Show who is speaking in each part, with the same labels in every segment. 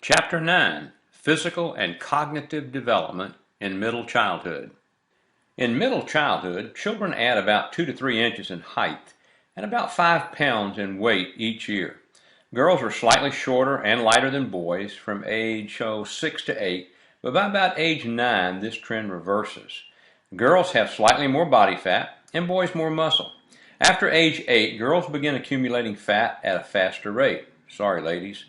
Speaker 1: Chapter 9: Physical and Cognitive Development in Middle Childhood. In middle childhood, children add about 2 to 3 inches in height and about 5 pounds in weight each year. Girls are slightly shorter and lighter than boys from age 6 to 8, but by about age 9 this trend reverses. Girls have slightly more body fat and boys more muscle. After age 8, girls begin accumulating fat at a faster rate. Sorry, ladies.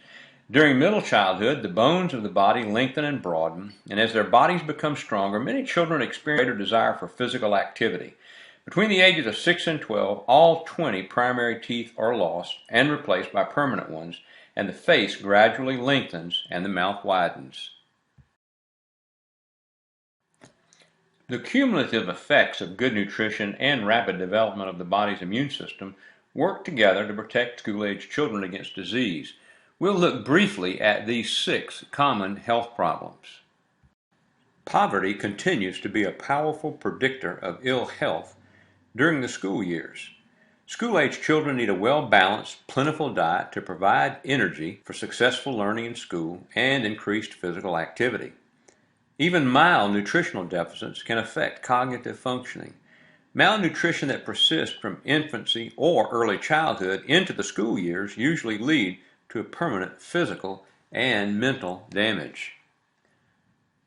Speaker 1: During middle childhood, the bones of the body lengthen and broaden, and as their bodies become stronger, many children experience a greater desire for physical activity. Between the ages of 6 and 12, all 20 primary teeth are lost and replaced by permanent ones, and the face gradually lengthens and the mouth widens. The cumulative effects of good nutrition and rapid development of the body's immune system work together to protect school-age children against disease. We'll look briefly at these 6 common health problems. Poverty continues to be a powerful predictor of ill health during the school years. School-age children need a well-balanced, plentiful diet to provide energy for successful learning in school and increased physical activity. Even mild nutritional deficits can affect cognitive functioning. Malnutrition that persists from infancy or early childhood into the school years usually lead to permanent physical and mental damage.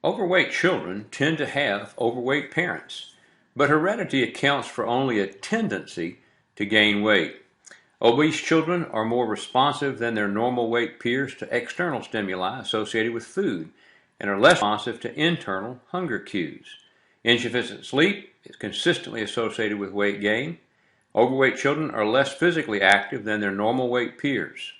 Speaker 1: Overweight children tend to have overweight parents, but heredity accounts for only a tendency to gain weight. Obese children are more responsive than their normal weight peers to external stimuli associated with food and are less responsive to internal hunger cues. Insufficient sleep is consistently associated with weight gain. Overweight children are less physically active than their normal weight peers.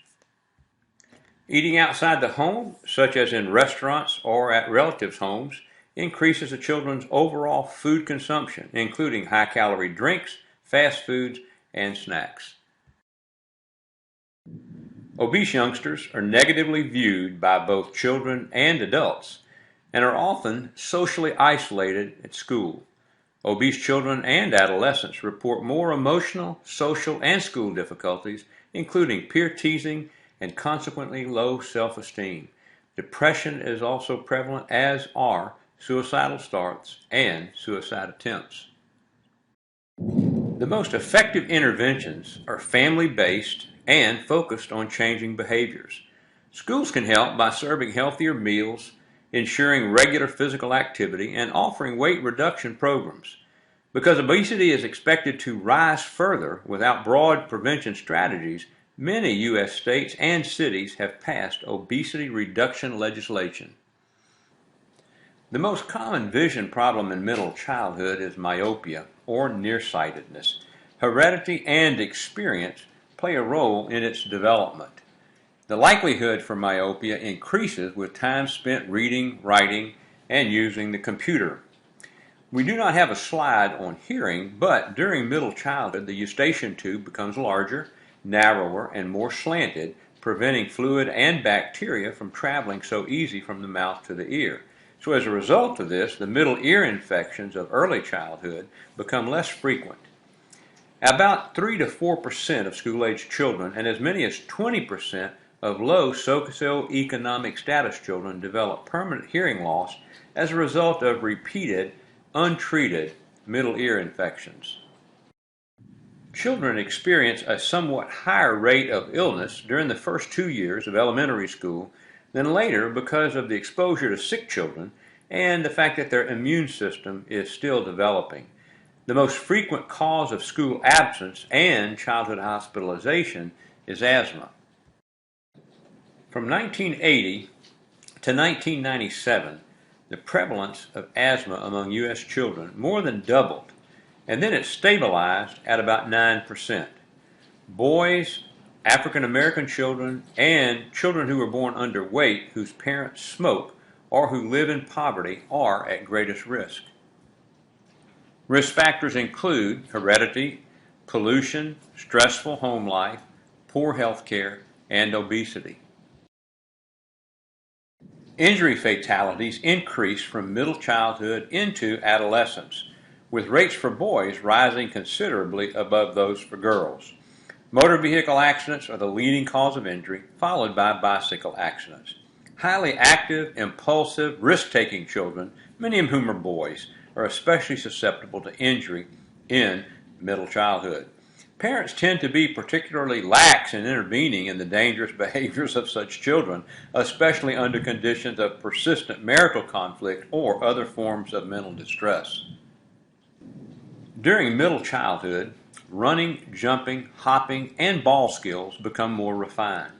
Speaker 1: Eating outside the home, such as in restaurants or at relatives' homes, increases the children's overall food consumption, including high-calorie drinks, fast foods, and snacks. Obese youngsters are negatively viewed by both children and adults and are often socially isolated at school. Obese children and adolescents report more emotional, social, and school difficulties, including peer teasing and consequently low self-esteem. Depression is also prevalent, as are suicidal thoughts and suicide attempts. The most effective interventions are family-based and focused on changing behaviors. Schools can help by serving healthier meals, ensuring regular physical activity, and offering weight reduction programs. Because obesity is expected to rise further without broad prevention strategies, many U.S. states and cities have passed obesity reduction legislation. The most common vision problem in middle childhood is myopia, or nearsightedness. Heredity and experience play a role in its development. The likelihood for myopia increases with time spent reading, writing, and using the computer. We do not have a slide on hearing, but during middle childhood, the eustachian tube becomes larger, narrower, and more slanted, preventing fluid and bacteria from traveling so easy from the mouth to the ear. So as a result of this, the middle ear infections of early childhood become less frequent. About 3 to 4% of school-age children and as many as 20% of low socioeconomic status children develop permanent hearing loss as a result of repeated, untreated middle ear infections. Children experience a somewhat higher rate of illness during the first 2 years of elementary school than later because of the exposure to sick children and the fact that their immune system is still developing. The most frequent cause of school absence and childhood hospitalization is asthma. From 1980 to 1997, the prevalence of asthma among U.S. children more than doubled, and then it stabilized at about 9%. Boys, African American children, and children who were born underweight whose parents smoke or who live in poverty are at greatest risk. Risk factors include heredity, pollution, stressful home life, poor health care, and obesity. Injury fatalities increase from middle childhood into adolescence, with rates for boys rising considerably above those for girls. Motor vehicle accidents are the leading cause of injury, followed by bicycle accidents. Highly active, impulsive, risk-taking children, many of whom are boys, are especially susceptible to injury in middle childhood. Parents tend to be particularly lax in intervening in the dangerous behaviors of such children, especially under conditions of persistent marital conflict or other forms of mental distress. During middle childhood, running, jumping, hopping, and ball skills become more refined.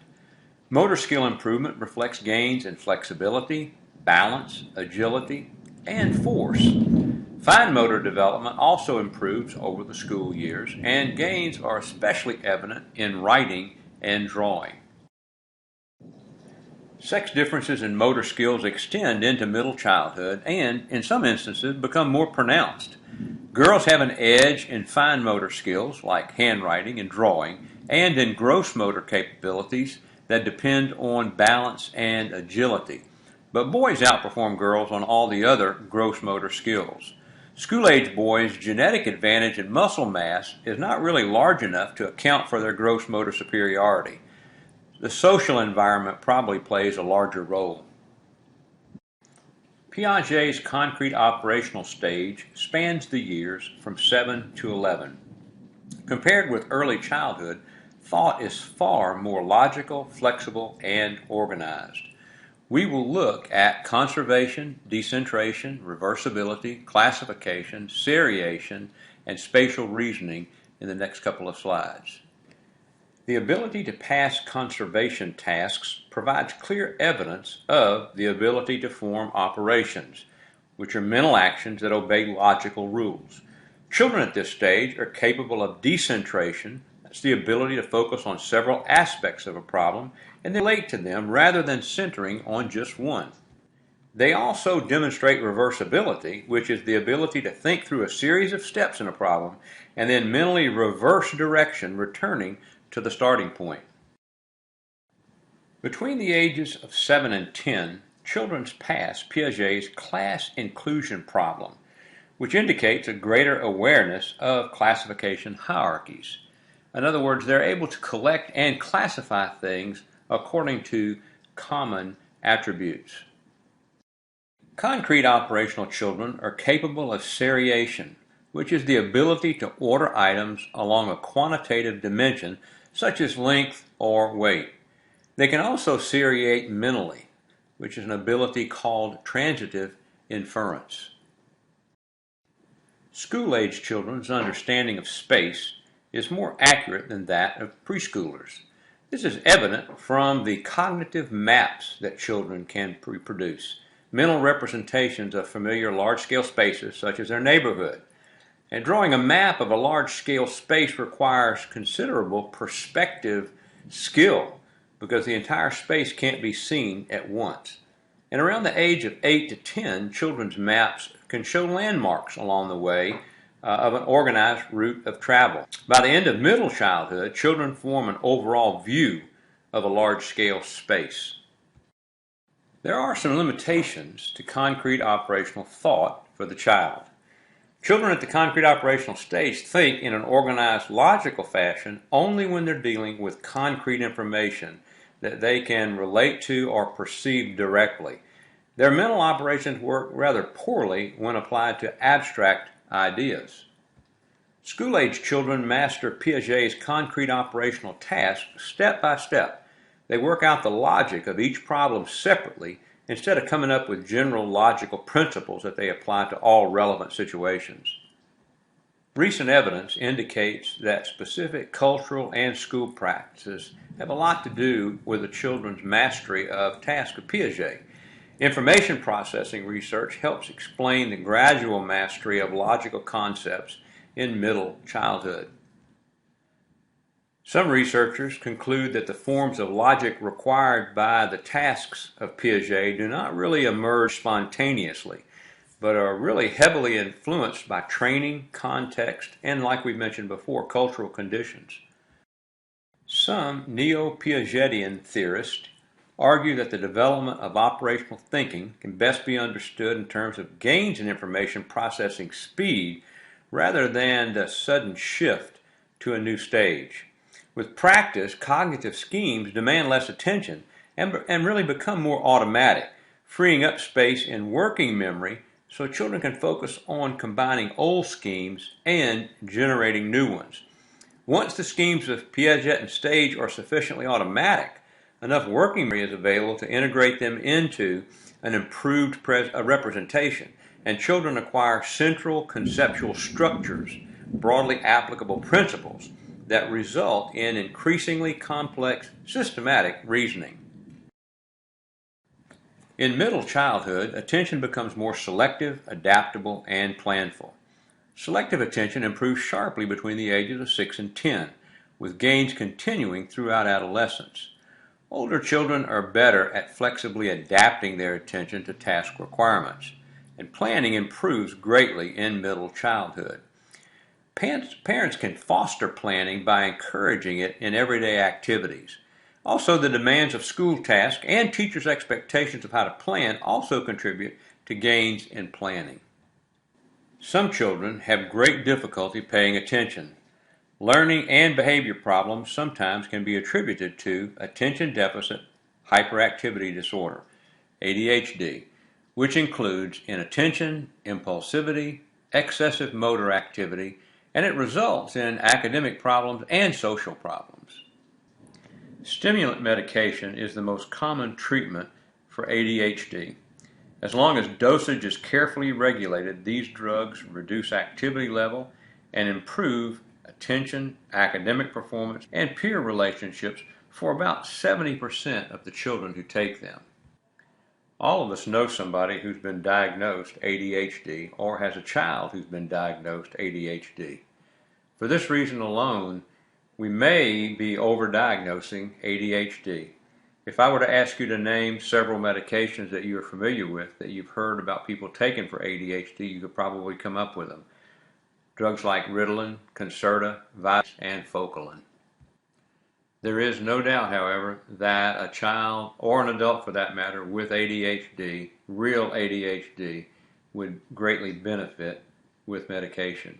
Speaker 1: Motor skill improvement reflects gains in flexibility, balance, agility, and force. Fine motor development also improves over the school years, and gains are especially evident in writing and drawing. Sex differences in motor skills extend into middle childhood and, in some instances, become more pronounced. Girls have an edge in fine motor skills like handwriting and drawing, and in gross motor capabilities that depend on balance and agility. But boys outperform girls on all the other gross motor skills. School-age boys' genetic advantage in muscle mass is not really large enough to account for their gross motor superiority. The social environment probably plays a larger role. Piaget's concrete operational stage spans the years from 7 to 11. Compared with early childhood, thought is far more logical, flexible, and organized. We will look at conservation, decentration, reversibility, classification, seriation, and spatial reasoning in the next couple of slides. The ability to pass conservation tasks provides clear evidence of the ability to form operations, which are mental actions that obey logical rules. Children at this stage are capable of decentration. That's the ability to focus on several aspects of a problem and then relate to them rather than centering on just one. They also demonstrate reversibility, which is the ability to think through a series of steps in a problem and then mentally reverse direction, returning to the starting point. Between the ages of 7 and 10, children pass Piaget's class inclusion problem, which indicates a greater awareness of classification hierarchies. In other words, they're able to collect and classify things according to common attributes. Concrete operational children are capable of seriation, which is the ability to order items along a quantitative dimension such as length or weight. They can also seriate mentally, which is an ability called transitive inference. School-age children's understanding of space is more accurate than that of preschoolers. This is evident from the cognitive maps that children can reproduce, mental representations of familiar large-scale spaces such as their neighborhood. And drawing a map of a large-scale space requires considerable perspective skill because the entire space can't be seen at once. And around the age of 8 to 10, children's maps can show landmarks along the way of an organized route of travel. By the end of middle childhood, children form an overall view of a large-scale space. There are some limitations to concrete operational thought for the child. Children at the concrete operational stage think in an organized, logical fashion only when they're dealing with concrete information that they can relate to or perceive directly. Their mental operations work rather poorly when applied to abstract ideas. School-age children master Piaget's concrete operational task step by step. They work out the logic of each problem separately instead of coming up with general logical principles that they apply to all relevant situations. Recent evidence indicates that specific cultural and school practices have a lot to do with the children's mastery of tasks of Piaget. Information processing research helps explain the gradual mastery of logical concepts in middle childhood. Some researchers conclude that the forms of logic required by the tasks of Piaget do not really emerge spontaneously, but are really heavily influenced by training, context, and, like we mentioned before, cultural conditions. Some neo-Piagetian theorists argue that the development of operational thinking can best be understood in terms of gains in information processing speed rather than the sudden shift to a new stage. With practice, cognitive schemes demand less attention and really become more automatic, freeing up space in working memory so children can focus on combining old schemes and generating new ones. Once the schemes of Piaget and Stage are sufficiently automatic, enough working memory is available to integrate them into an improved representation, and children acquire central conceptual structures, broadly applicable principles that result in increasingly complex systematic reasoning. In middle childhood, attention becomes more selective, adaptable, and planful. Selective attention improves sharply between the ages of 6 and 10, with gains continuing throughout adolescence. Older children are better at flexibly adapting their attention to task requirements, and planning improves greatly in middle childhood. Parents can foster planning by encouraging it in everyday activities. Also, the demands of school tasks and teachers' expectations of how to plan also contribute to gains in planning. Some children have great difficulty paying attention. Learning and behavior problems sometimes can be attributed to attention deficit hyperactivity disorder, ADHD, which includes inattention, impulsivity, excessive motor activity, and it results in academic problems and social problems. Stimulant medication is the most common treatment for ADHD. As long as dosage is carefully regulated, these drugs reduce activity level and improve attention, academic performance, and peer relationships for about 70% of the children who take them. All of us know somebody who's been diagnosed ADHD or has a child who's been diagnosed ADHD. For this reason alone, we may be overdiagnosing ADHD. If I were to ask you to name several medications that you're familiar with, that you've heard about people taking for ADHD, you could probably come up with them. Drugs like Ritalin, Concerta, Vyvanse, and Focalin. There is no doubt, however, that a child, or an adult for that matter, with ADHD, real ADHD, would greatly benefit with medication.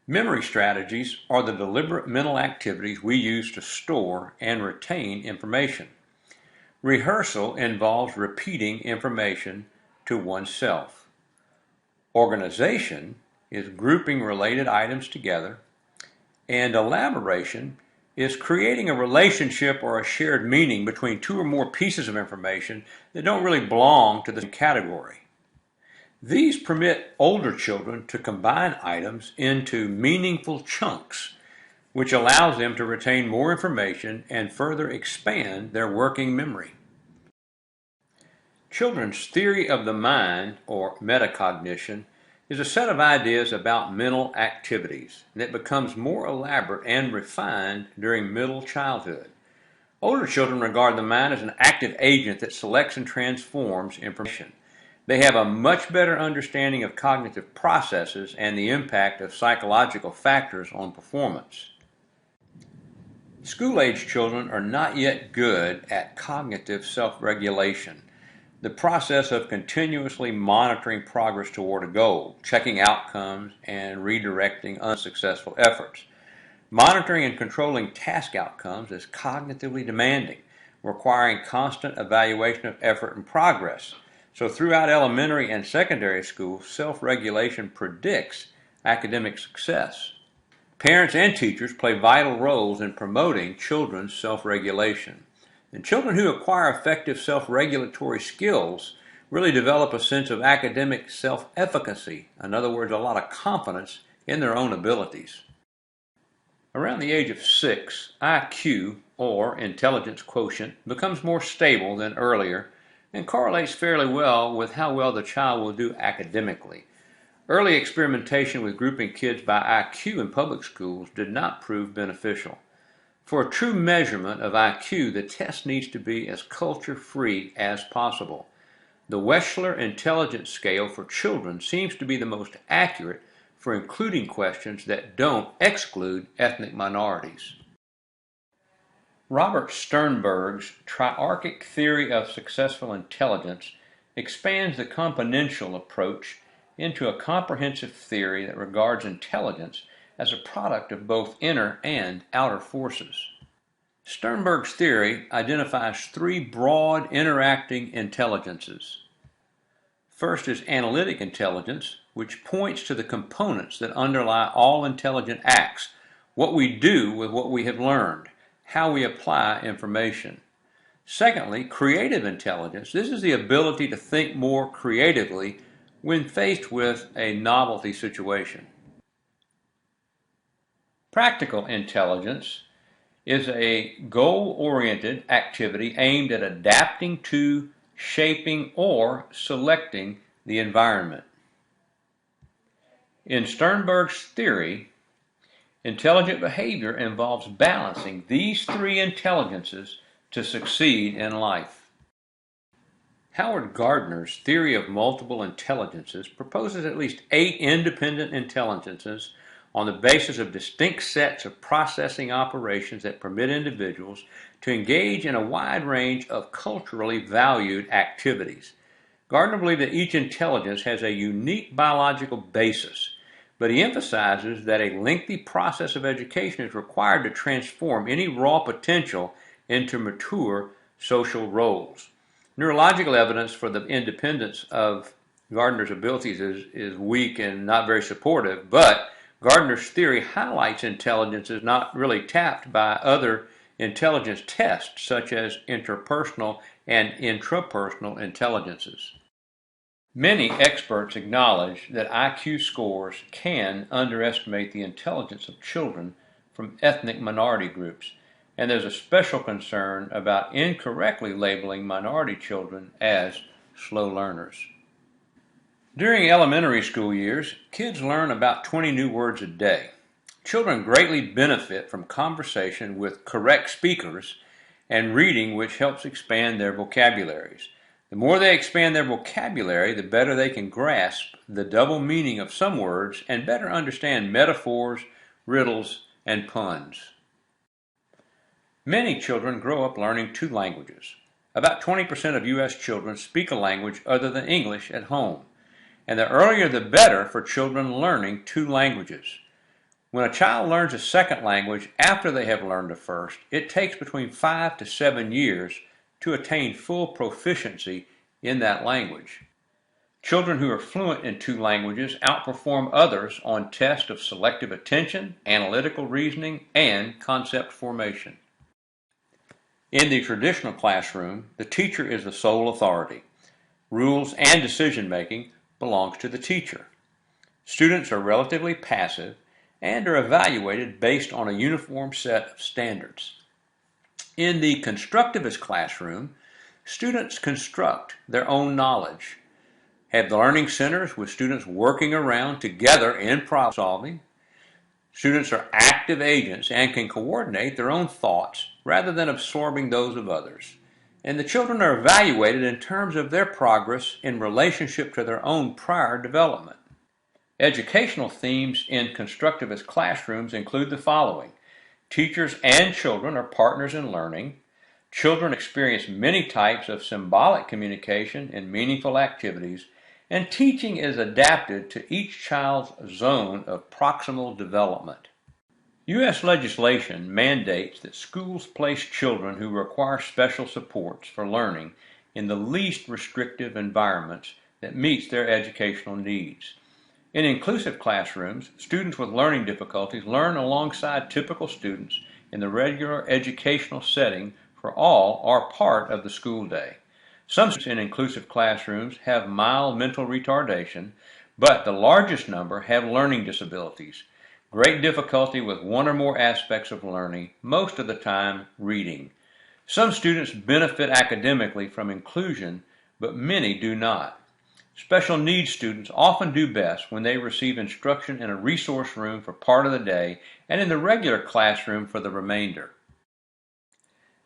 Speaker 1: Memory strategies are the deliberate mental activities we use to store and retain information. Rehearsal involves repeating information to oneself. Organization is grouping related items together, and elaboration is creating a relationship or a shared meaning between two or more pieces of information that don't really belong to the same category. These permit older children to combine items into meaningful chunks, which allows them to retain more information and further expand their working memory. Children's theory of the mind, or metacognition, is a set of ideas about mental activities, and it becomes more elaborate and refined during middle childhood. Older children regard the mind as an active agent that selects and transforms information. They have a much better understanding of cognitive processes and the impact of psychological factors on performance. School-age children are not yet good at cognitive self-regulation, the process of continuously monitoring progress toward a goal, checking outcomes, and redirecting unsuccessful efforts. Monitoring and controlling task outcomes is cognitively demanding, requiring constant evaluation of effort and progress. So throughout elementary and secondary school, self-regulation predicts academic success. Parents and teachers play vital roles in promoting children's self-regulation. And children who acquire effective self-regulatory skills really develop a sense of academic self-efficacy. In other words, a lot of confidence in their own abilities. Around the age of 6, IQ, or intelligence quotient, becomes more stable than earlier and correlates fairly well with how well the child will do academically. Early experimentation with grouping kids by IQ in public schools did not prove beneficial. For a true measurement of IQ, the test needs to be as culture-free as possible. The Wechsler Intelligence Scale for children seems to be the most accurate for including questions that don't exclude ethnic minorities. Robert Sternberg's triarchic theory of successful intelligence expands the componential approach into a comprehensive theory that regards intelligence as a product of both inner and outer forces. Sternberg's theory identifies three broad interacting intelligences. First is analytic intelligence, which points to the components that underlie all intelligent acts, what we do with what we have learned, how we apply information. Secondly, creative intelligence. This is the ability to think more creatively when faced with a novelty situation. Practical intelligence is a goal-oriented activity aimed at adapting to, shaping, or selecting the environment. In Sternberg's theory, intelligent behavior involves balancing these three intelligences to succeed in life. Howard Gardner's theory of multiple intelligences proposes at least 8 independent intelligences on the basis of distinct sets of processing operations that permit individuals to engage in a wide range of culturally valued activities. Gardner believed that each intelligence has a unique biological basis, but he emphasizes that a lengthy process of education is required to transform any raw potential into mature social roles. Neurological evidence for the independence of Gardner's abilities is weak and not very supportive, but Gardner's theory highlights intelligences not really tapped by other intelligence tests, such as interpersonal and intrapersonal intelligences. Many experts acknowledge that IQ scores can underestimate the intelligence of children from ethnic minority groups, and there's a special concern about incorrectly labeling minority children as slow learners. During elementary school years, kids learn about 20 new words a day. Children greatly benefit from conversation with correct speakers and reading, which helps expand their vocabularies. The more they expand their vocabulary, the better they can grasp the double meaning of some words and better understand metaphors, riddles, and puns. Many children grow up learning 2 languages. About 20% of U.S. children speak a language other than English at home, and the earlier the better for children learning 2 languages. When a child learns a second language after they have learned the first, it takes between 5 to 7 years to attain full proficiency in that language. Children who are fluent in 2 languages outperform others on tests of selective attention, analytical reasoning, and concept formation. In the traditional classroom, the teacher is the sole authority. Rules and decision-making belongs to the teacher. Students are relatively passive and are evaluated based on a uniform set of standards. In the constructivist classroom, students construct their own knowledge, have the learning centers with students working around together in problem solving. Students are active agents and can coordinate their own thoughts rather than absorbing those of others. And the children are evaluated in terms of their progress in relationship to their own prior development. Educational themes in constructivist classrooms include the following. Teachers and children are partners in learning. Children experience many types of symbolic communication in meaningful activities, and teaching is adapted to each child's zone of proximal development. U.S. legislation mandates that schools place children who require special supports for learning in the least restrictive environments that meets their educational needs. In inclusive classrooms, students with learning difficulties learn alongside typical students in the regular educational setting for all or part of the school day. Some students in inclusive classrooms have mild mental retardation, but the largest number have learning disabilities, great difficulty with one or more aspects of learning, most of the time reading. Some students benefit academically from inclusion, but many do not. Special needs students often do best when they receive instruction in a resource room for part of the day and in the regular classroom for the remainder.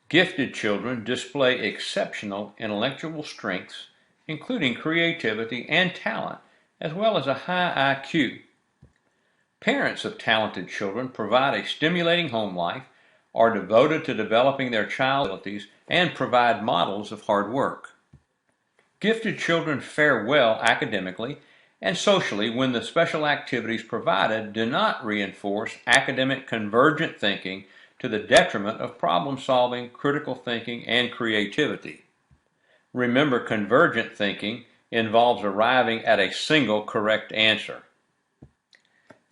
Speaker 1: Gifted children display exceptional intellectual strengths, including creativity and talent, as well as a high IQ. Parents of talented children provide a stimulating home life, are devoted to developing their child's abilities, and provide models of hard work. Gifted children fare well academically and socially when the special activities provided do not reinforce academic convergent thinking to the detriment of problem-solving, critical thinking, and creativity. Remember, convergent thinking involves arriving at a single correct answer.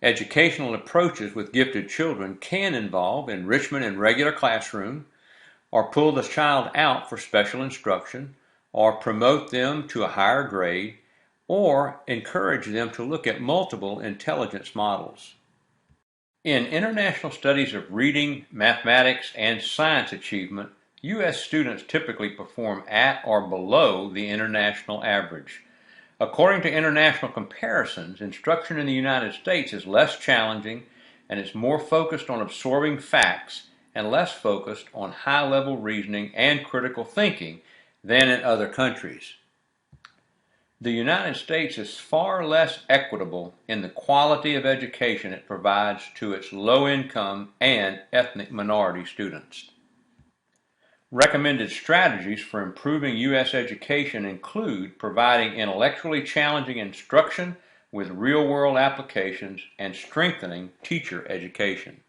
Speaker 1: Educational approaches with gifted children can involve enrichment in regular classroom, or pull the child out for special instruction, or promote them to a higher grade, or encourage them to look at multiple intelligence models. In international studies of reading, mathematics, and science achievement, U.S. students typically perform at or below the international average. According to international comparisons, instruction in the United States is less challenging and is more focused on absorbing facts and less focused on high-level reasoning and critical thinking than in other countries. The United States is far less equitable in the quality of education it provides to its low-income and ethnic minority students. Recommended strategies for improving U.S. education include providing intellectually challenging instruction with real-world applications and strengthening teacher education.